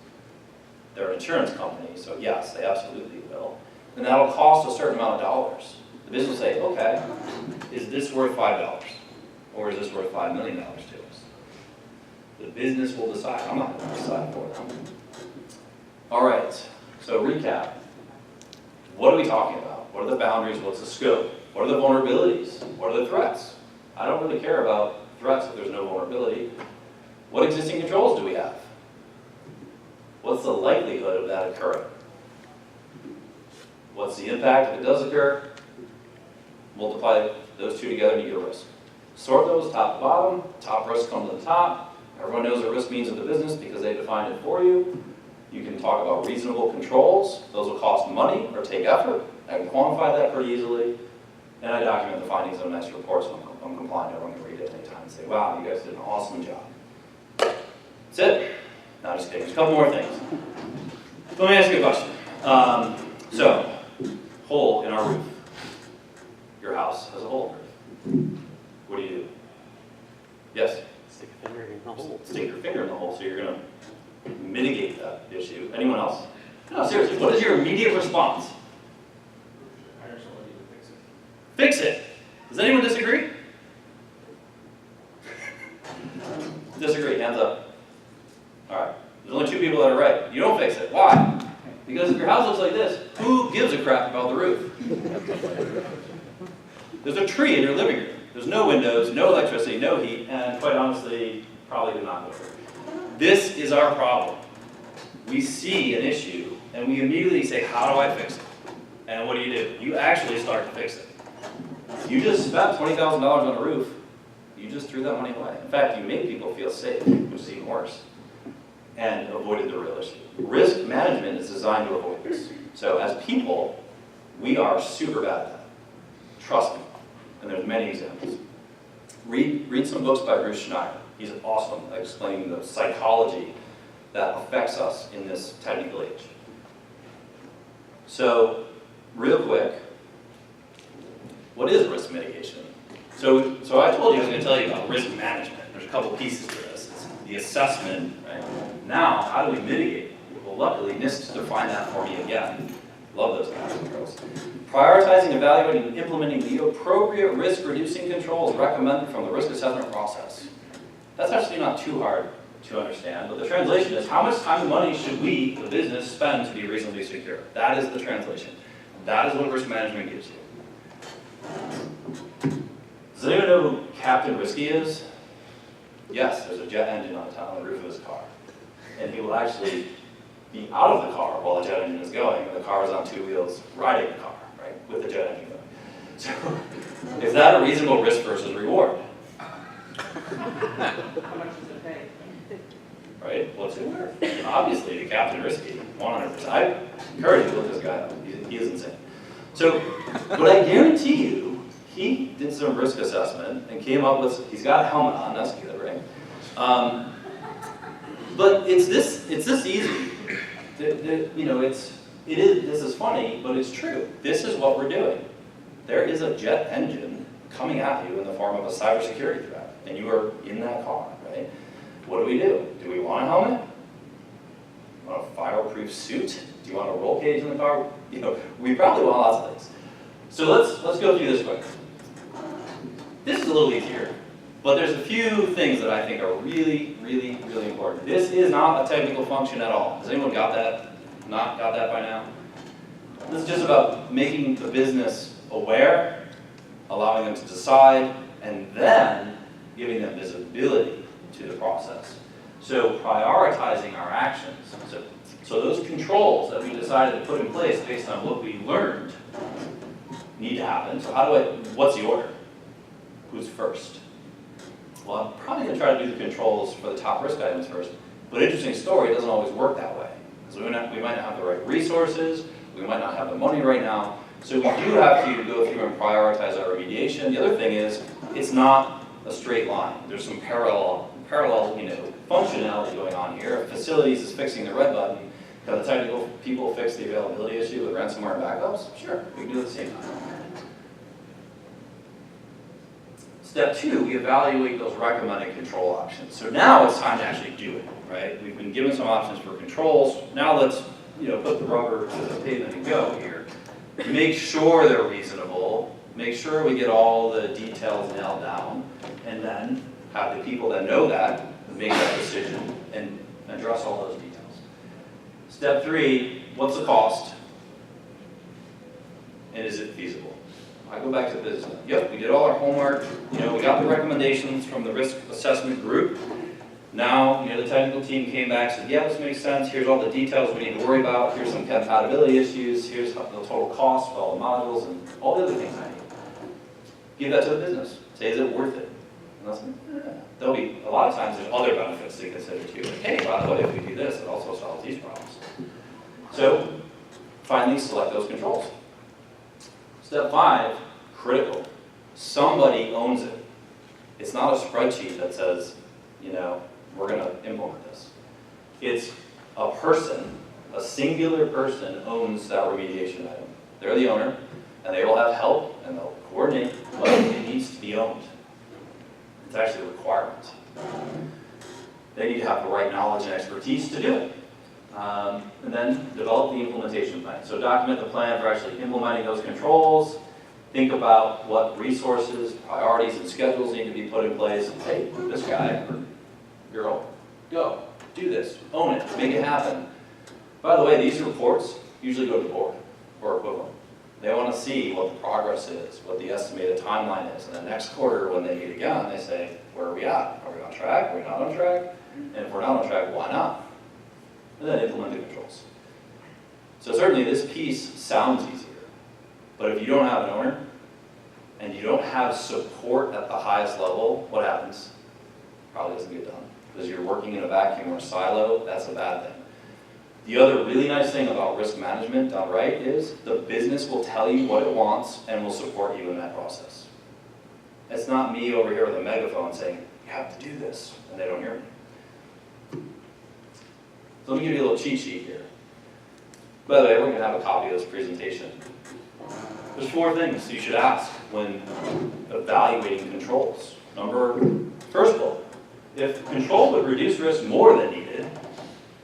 They're an insurance company, so yes, they absolutely will. And that'll cost a certain amount of dollars. The business will say, okay, is this worth $5? Or is this worth $5 million to us? The business will decide. I'm not going to decide for them. All right, so recap. What are we talking about? What are the boundaries? What's the scope? What are the vulnerabilities? What are the threats? I don't really care about threats if there's no vulnerability. What existing controls do we have? What's the likelihood of that occurring? What's the impact if it does occur? Multiply those two together and you get a risk. Sort those top to bottom. Top risk comes to the top. Everyone knows what risk means in the business because they defined it for you. You can talk about reasonable controls. Those will cost money or take effort. I can quantify that pretty easily. And I document the findings in a nice report so I'm compliant. Everyone can read it anytime and say, wow, you guys did an awesome job. That's it. No, just kidding. There's a couple more things. Let me ask you a question. So, hole in our roof. Your house has a hole in the roof. What do you do? Yes? Stick a finger in the hole. Stick your finger in the hole, so you're going to mitigate that issue. Anyone else? No, seriously, what is your immediate response? Hire somebody to fix it. Fix it. Does anyone disagree? Disagree. fix it. Why? Because if your house looks like this, who gives a crap about the roof? There's a tree in your living room. There's no windows, no electricity, no heat, and quite honestly, probably did not work. This is our problem. We see an issue, and we immediately say, how do I fix it? And what do? You actually start to fix it. You just spent $20,000 on a roof. You just threw that money away. In fact, you made people feel safe, which is even worse, and avoided the real issue. Risk management is designed to avoid this. So as people, we are super bad at that. Trust me. And there's many examples. Read some books by Bruce Schneier. He's awesome at explaining the psychology that affects us in this technical age. So, real quick, what is risk mitigation? So I told you I was going to tell you about risk management. There's a couple pieces to this. It's the assessment, right? Now, how do we mitigate? Well, luckily, NIST defined that for me again. Love those guys and girls. Prioritizing, evaluating, and implementing the appropriate risk-reducing controls recommended from the risk assessment process. That's actually not too hard to understand, but the translation is how much time and money should we, the business, spend to be reasonably secure? That is the translation. That is what risk management gives you. Does anyone know who Captain Risky is? Yes, there's a jet engine on the roof of his car. And he will actually be out of the car while the jet engine is going, and the car is on two wheels riding the car, right, with the jet engine going. So, is that a reasonable risk versus reward? How much does it pay? Right? What's it worth? Obviously, to Captain Risky, 100%. I encourage you to look this guy up. He is insane. So, but I guarantee you, he did some risk assessment and came up with, he's got a helmet on, that's good, right? But it's this easy. You know, this is funny, but it's true. This is what we're doing. There is a jet engine coming at you in the form of a cybersecurity threat, and you are in that car, right? What do? Do we want a helmet? Want a fireproof suit? Do you want a roll cage in the car? You know, we probably want lots of things. So let's go through this quick. This is a little easier, but there's a few things that I think are really, really, really important. This is not a technical function at all. Has anyone got that? Not got that by now? This is just about making the business aware, allowing them to decide, and then giving them visibility to the process. So prioritizing our actions. So those controls that we decided to put in place based on what we learned need to happen. So what's the order? Who's first? Well, I'm probably going to try to do the controls for the top risk items first, but interesting story, it doesn't always work that way. Because we might not have the right resources, we might not have the money right now, so we do have to go through and prioritize our remediation. The other thing is, it's not a straight line. There's some parallel functionality going on here. If facilities is fixing the red button, can the technical people fix the availability issue with ransomware and backups? Sure, we can do it at the same time. Step 2, we evaluate those recommended control options. So now it's time to actually do it, right? We've been given some options for controls. Now let's, put the rubber to the pavement and go here. Make sure they're reasonable. Make sure we get all the details nailed down, and then have the people that know that make that decision and address all those details. Step 3, what's the cost? And is it feasible? I go back to the business. Yep, we did all our homework. We got the recommendations from the risk assessment group. Now, the technical team came back and said, yeah, this makes sense. Here's all the details we need to worry about. Here's some compatibility issues. Here's the total cost of all the modules and all the other things I need. Give that to the business. Say, is it worth it? And they'll say, there'll be, a lot of times there's other benefits to consider too. Like, hey, by the way, if we do this, it also solves these problems. So, finally select those controls. Step 5, critical. Somebody owns it. It's not a spreadsheet that says, we're going to implement this. It's a person, a singular person owns that remediation item. They're the owner, and they will have help, and they'll coordinate, but it needs to be owned. It's actually a requirement. They need to have the right knowledge and expertise to do it. And then develop the implementation plan. So document the plan for actually implementing those controls. Think about what resources, priorities, and schedules need to be put in place. And hey, this guy or girl, go, do this, own it, make it happen. By the way, these reports usually go to the board or equivalent. They want to see what the progress is, what the estimated timeline is, and then next quarter when they meet again, they say, where are we at? Are we on track? Are we not on track? And if we're not on track, why not? And then implement the controls. So certainly this piece sounds easier, but if you don't have an owner, and you don't have support at the highest level, what happens? Probably doesn't get done. Because you're working in a vacuum or a silo, that's a bad thing. The other really nice thing about risk management done right is the business will tell you what it wants and will support you in that process. It's not me over here with a megaphone saying, you have to do this, and they don't hear me. So let me give you a little cheat sheet here. By the way, everyone can have a copy of this presentation. There's 4 things you should ask when evaluating controls. First of all, if control would reduce risk more than needed,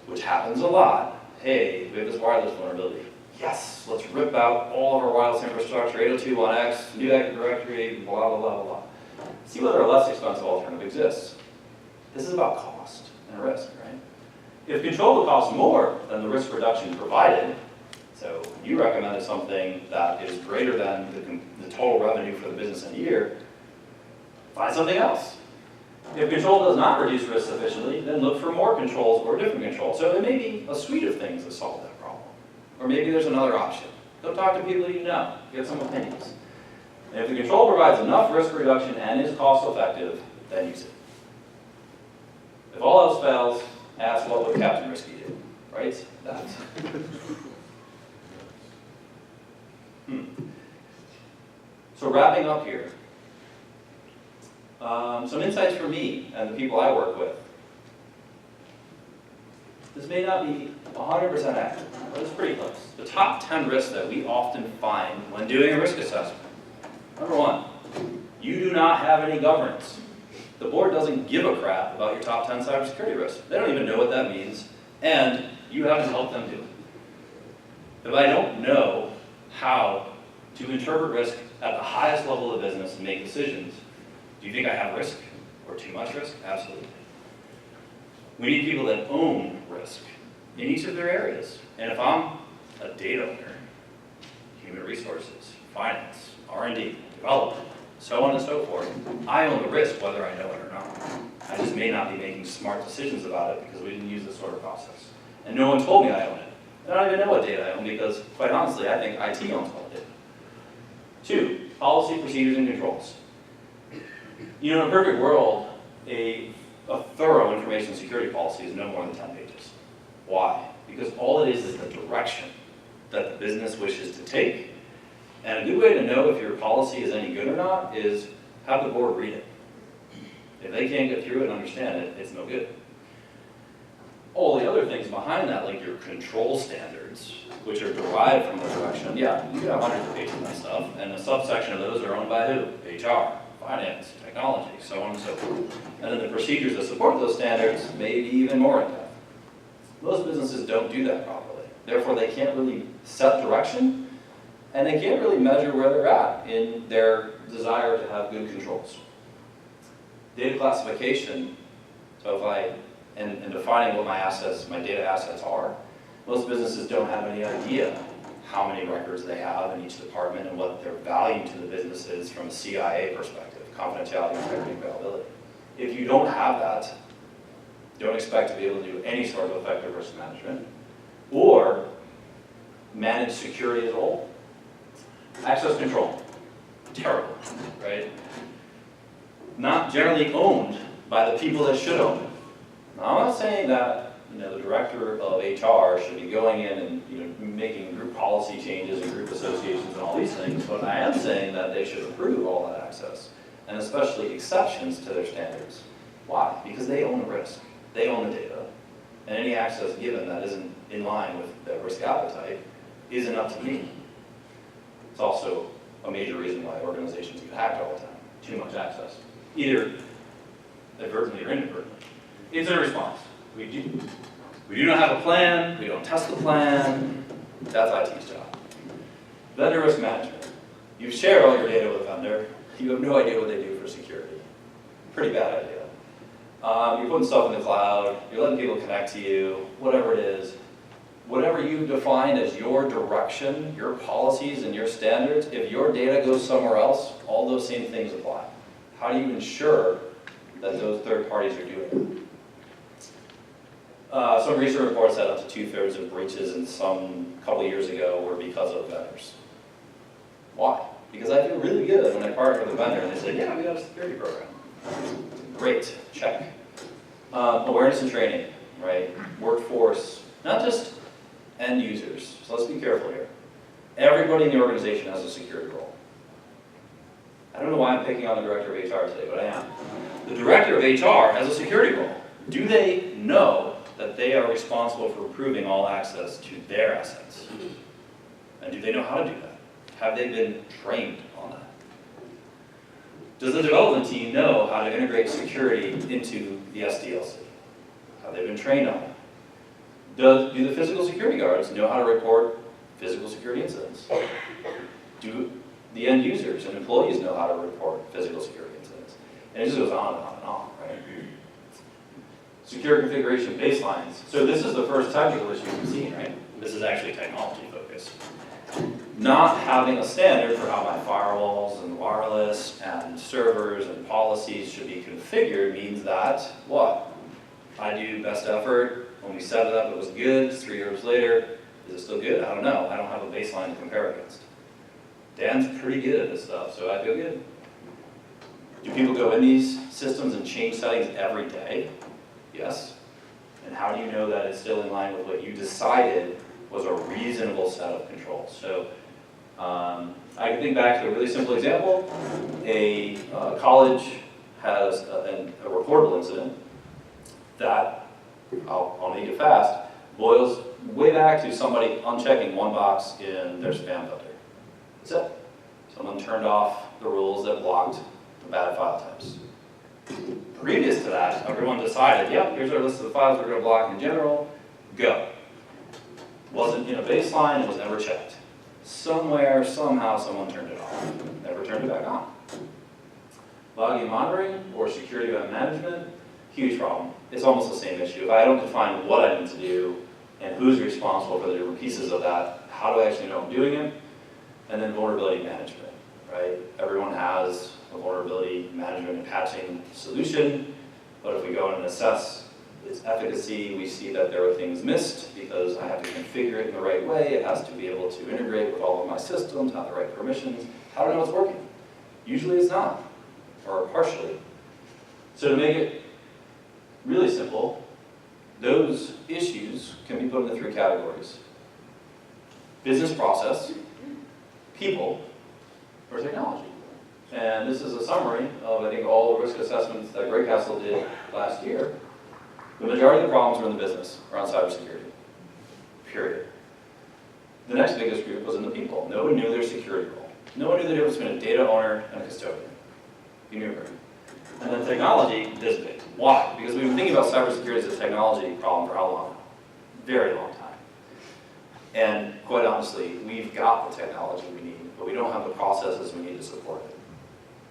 which happens a lot, hey, we have this wireless vulnerability. Yes, let's rip out all of our wireless infrastructure, 802.1x, new Active Directory, blah, blah, blah, blah. See whether a less expensive alternative exists. This is about cost and risk, right? If control would cost more than the risk reduction provided, so you recommended something that is greater than the total revenue for the business in a year, find something else. If control does not reduce risk sufficiently, then look for more controls or different controls. So there may be a suite of things that solve that problem. Or maybe there's another option. Go talk to people you know, get some opinions. And if the control provides enough risk reduction and is cost effective, then use it. If all else fails, ask what would Captain Risky do, right? That's So wrapping up here, some insights for me and the people I work with. This may not be 100% accurate, but it's pretty close. The top 10 risks that we often find when doing a risk assessment. Number 1, you do not have any governance. The board doesn't give a crap about your top 10 cybersecurity risks. They don't even know what that means, and you haven't helped them do it. If I don't know how to interpret risk at the highest level of the business and make decisions, do you think I have risk or too much risk? Absolutely. We need people that own risk in each of their areas. And if I'm a data owner, human resources, finance, R&D, development, so on and so forth, I own the risk whether I know it or not. I just may not be making smart decisions about it because we didn't use this sort of process. And no one told me I own it. And I don't even know what data I own because, quite honestly, I think IT owns all the data. 2, policy, procedures, and controls. You know, in a perfect world, a thorough information security policy is no more than 10 pages. Why? Because all it is the direction that the business wishes to take. And a good way to know if your policy is any good or not is have the board read it. If they can't get through it and understand it, it's no good. All the other things behind that, like your control standards, which are derived from the direction, yeah, you can have hundreds of pages of that stuff, and a subsection of those are owned by who? HR, finance, technology, so on and so forth. And then the procedures that support those standards may be even more in depth. Most businesses don't do that properly. Therefore, they can't really set direction, and they can't really measure where they're at in their desire to have good controls. Data classification, so and defining what my data assets are, most businesses don't have any idea how many records they have in each department and what their value to the business is from a CIA perspective, confidentiality, integrity, and availability. If you don't have that, don't expect to be able to do any sort of effective risk management or manage security as a whole. Access control, terrible, right? Not generally owned by the people that should own it. Now, I'm not saying that the director of HR should be going in and making group policy changes and group associations and all these things, but I am saying that they should approve all that access, and especially exceptions to their standards. Why? Because they own the risk. They own the data, and any access given that isn't in line with their risk appetite isn't up to me. It's also a major reason why organizations get hacked all the time. Too much access. Either advertently or inadvertently. Incident response. We do not have a plan. We don't test the plan. That's IT's job. Vendor risk management. You've shared all your data with a vendor. You have no idea what they do for security. Pretty bad idea. You're putting stuff in the cloud. You're letting people connect to you. Whatever it is. whatever you define as your direction, your policies and your standards, if your data goes somewhere else, all those same things apply. How do you ensure that those third parties are doing it? Some research reports that up to 2/3 of breaches in some couple of years ago were because of vendors. Why? Because I feel really good when I partner with a vendor and they say, yeah, we got a security program. Great, check. Awareness and training, right? Workforce, not just end users. So let's be careful here. Everybody in the organization has a security role. I don't know why I'm picking on the director of HR today, but I am. The director of HR has a security role. Do they know that they are responsible for approving all access to their assets? And do they know how to do that? Have they been trained on that? Does the development team know how to integrate security into the SDLC? Have they been trained on it? Do the physical security guards know how to report physical security incidents? Do the end users and employees know how to report physical security incidents? And it just goes on and on and on, right? Secure configuration baselines. So this is the first technical issue we've seen, right? This is actually technology focused. Not having a standard for how my firewalls and wireless and servers and policies should be configured means that, what? I do best effort. When we set it up, it was good. 3 years later, is it still good? I don't know. I don't have a baseline to compare against. Dan's pretty good at this stuff, so I feel good. Do people go in these systems and change settings every day? Yes. And how do you know that it's still in line with what you decided was a reasonable set of controls? So I can think back to a really simple example. A college has a reportable incident that, I'll make it fast, boils way back to somebody unchecking one box in their spam filter. That's it. Someone turned off the rules that blocked the bad file types. Previous to that, everyone decided, yep, here's our list of the files we're going to block in general, go. Wasn't in a baseline, it was never checked. Somewhere, somehow, someone turned it off. Never turned it back on. Logging monitoring or security event management, huge problem. It's almost the same issue. If I don't define what I need to do and who's responsible for the different pieces of that, how do I actually know I'm doing it? And then vulnerability management, right? Everyone has a vulnerability management and patching solution, but if we go in and assess its efficacy, we see that there are things missed because I have to configure it in the right way. It has to be able to integrate with all of my systems, have the right permissions. How do I know it's working? Usually it's not, or partially. So to make it really simple, those issues can be put into 3 categories. Business process, people, or technology. And this is a summary of, I think, all the risk assessments that Greg Castle did last year. The majority of the problems were in the business around cybersecurity, period. The next biggest group was in the people. No one knew their security role. No one knew the difference between a data owner and a custodian. You knew it. And then technology, this big. Why? Because we've been thinking about cybersecurity as a technology problem for how long? Very long time. And quite honestly, we've got the technology we need, but we don't have the processes we need to support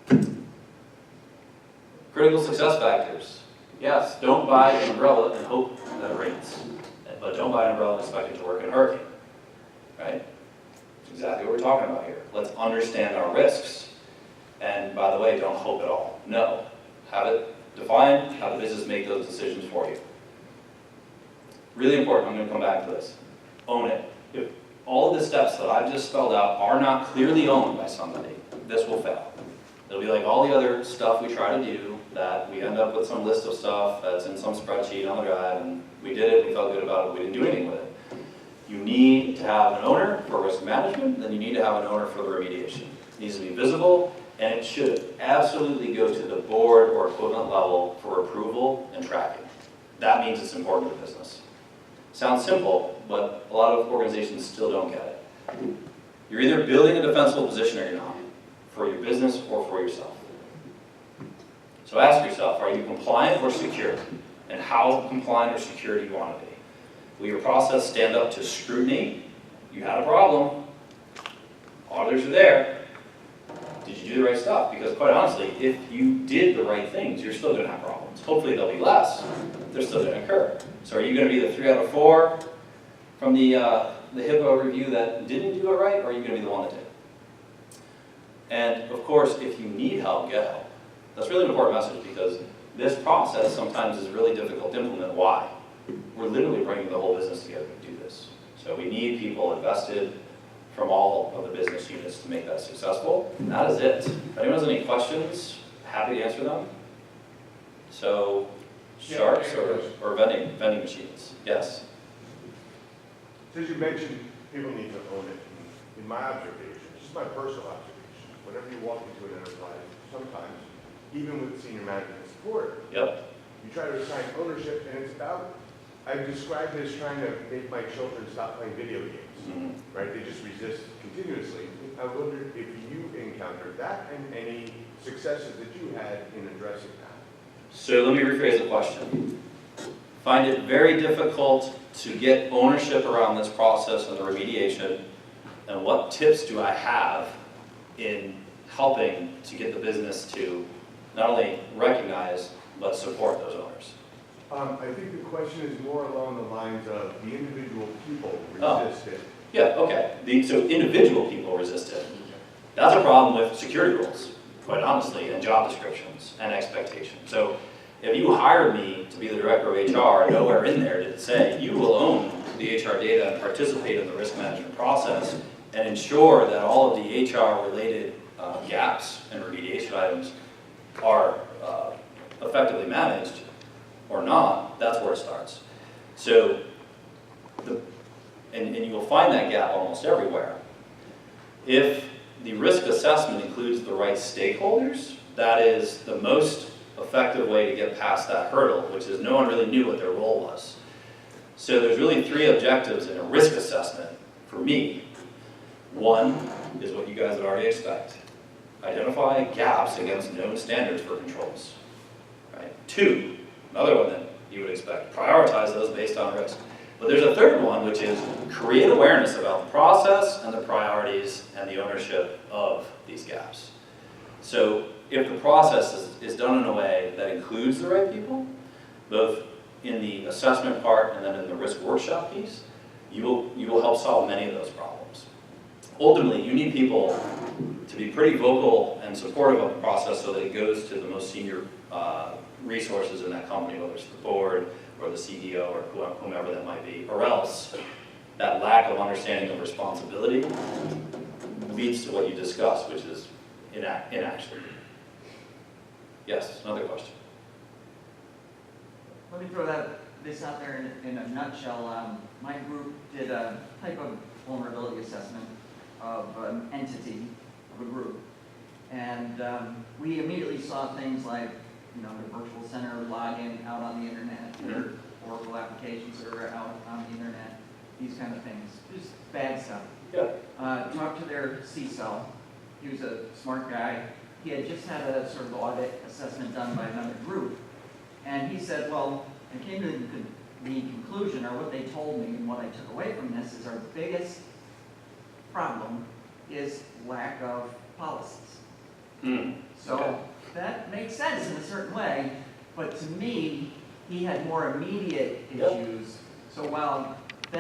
it. Critical success factors. Yes, don't buy an umbrella and hope that it rains. But don't buy an umbrella and expect it to work in a hurricane. Right? That's exactly what we're talking about here. Let's understand our risks. And by the way, don't hope at all. No. Have it defined, have the business make those decisions for you. Really important, I'm going to come back to this. Own it. If all of the steps that I've just spelled out are not clearly owned by somebody, this will fail. It'll be like all the other stuff we try to do, that we end up with some list of stuff that's in some spreadsheet on the drive, and we did it, we felt good about it, we didn't do anything with it. You need to have an owner for risk management, then you need to have an owner for the remediation. It needs to be visible, and it should absolutely go to the board or equivalent level for approval and tracking. That means it's important to the business. Sounds simple, but a lot of organizations still don't get it. You're either building a defensible position or you're not, for your business or for yourself. So ask yourself, are you compliant or secure? And how compliant or secure do you want to be? Will your process stand up to scrutiny? You had a problem. Auditors are there. Did you do the right stuff? Because quite honestly, if you did the right things, you're still going to have problems. Hopefully they'll be less. They're still going to occur. So are you going to be the 3 out of 4 from the HIPAA review that didn't do it right, or are you gonna be the one that did? And of course, if you need help, get help. That's really an important message because this process sometimes is really difficult to implement. Why? We're literally bringing the whole business together to do this. So we need people invested from all of the business units to make that successful. And that is it. If anyone has any questions, happy to answer them. So, sharks or vending machines? Yes. Since you mentioned people need to own it, in my observation, this is my personal observation, whenever you walk into an enterprise, sometimes, even with senior management support, Yep. you try to assign ownership, and it's about, I've described it as trying to make my children stop playing video games, right? They just resist continuously. I wondered if you encountered that and any successes that you had in addressing that. So let me rephrase the question. Find it very difficult to get ownership around this process and the remediation, and what tips do I have in helping to get the business to not only recognize, but support those owners? I think the question is more along the lines of the individual people resist it. Yeah, okay. So individual people resist it. That's a problem with security rules, quite honestly, and job descriptions and expectations. So if you hired me to be the director of HR, nowhere in there did it say you will own the HR data and participate in the risk management process and ensure that all of the HR-related gaps and remediation items are effectively managed or not. That's where it starts. So, and you will find that gap almost everywhere. If the risk assessment includes the right stakeholders, that is the most effective way to get past that hurdle, which is no one really knew what their role was. So there's really three objectives in a risk assessment for me. One is what you guys would already expect. Identify gaps against known standards for controls. Right? Two, another one that you would expect. Prioritize those based on risk. But there's a third one, which is create awareness about the process and the priorities and the ownership of these gaps. So if the process is done in a way that includes the right people, both in the assessment part and then in the risk workshop piece, you will help solve many of those problems. Ultimately, you need people to be pretty vocal and supportive of the process so that it goes to the most senior resources in that company, whether it's the board or the CEO or whomever that might be, or else that lack of understanding of responsibility leads to what you discussed, which is inaction. Yes, another question. Let me throw this out there in a nutshell. My group did a type of vulnerability assessment of an entity, of a group. And we immediately saw things like, the virtual center login out on the internet, or Oracle applications that are out on the internet, these kind of things. Just bad stuff. Yeah. Talked to their CISO. He was a smart guy. He had just had a sort of audit assessment done by another group. And he said, well, I came to the conclusion, or what they told me and what I took away from this is our biggest problem is lack of policies. So that makes sense in a certain way, but to me, he had more immediate issues. So while